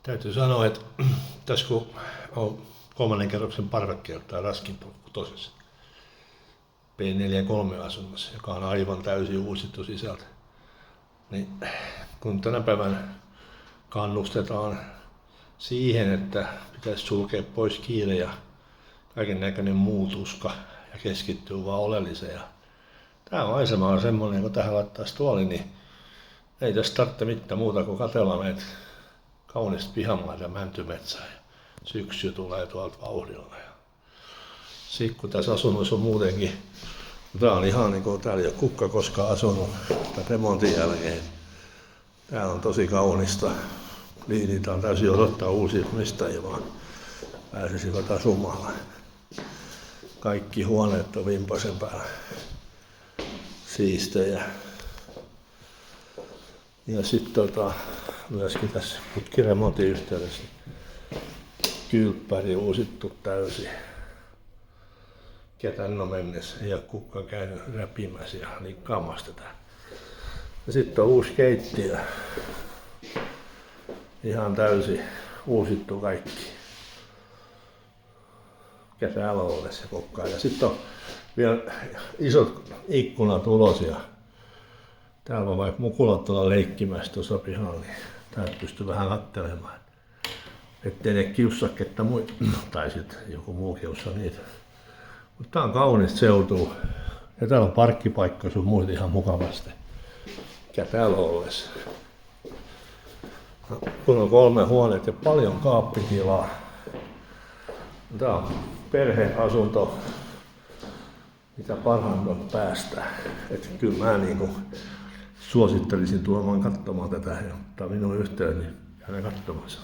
Täytyy sanoa, että tässä kun on 3. kerroksen parvekkeelta tai raskin kutosessa P43 asunnossa, joka on aivan täysin uusittu sisältä, niin kun tänä päivänä kannustetaan siihen, että pitäisi sulkea pois kiire ja kaiken näköinen muu tuska ja keskittyä vaan oleelliseen. Tämä maisema on semmoinen, kun tähän laittaisi tuoli, niin ei tässä tarvitse mitään muuta kuin katsella näitä kaunista pihamaita ja mäntymetsää. Syksy tulee tuolta vauhdilla. Sitten kun tässä asunnossa on muutenkin, tämä on ihan niin kuin täällä ei ole kukka koskaan asunut tämän remontin jälkeen. Täällä on tosi kaunista. Liiditä on täysin odottaa uusia omistajia, vaan pääsisivät asumaan. Kaikki huoneet on vimpasen päällä siistejä. Ja sitten myöskin tässä putkiremontin yhteydessä kylppäri uusittu täysin. Ketään on mennessä, ei ole kukaan käynyt räpimässä ja liikkaamassa tätä. Ja sitten on uusi keittiö. Ihan täysin uusittu kaikki. Kesällä ollessa koko ajan. Ja sitten on vielä isot ikkunat ulos ja täällä on vaikka mukulat tuolla leikkimässä tuossa pihalla, niin täältä pystyy vähän katselemaan. Ettei ne kiusaa ketään muita, tai sitten joku muu kiusaa niitä. Mutta tää on kaunista seutua ja täällä on parkkipaikka sun muita ihan mukavasti. Mikä täällä ollessa. Kun on 3 huoneet ja paljon kaappitilaa. Tää on perheasunto, mitä parhaimmillaan päästään. Et kyllä mä niinku suosittelisin tuomaan katsomaan tätä ja ottaa minun yhteyden, niin käydään katsomassa.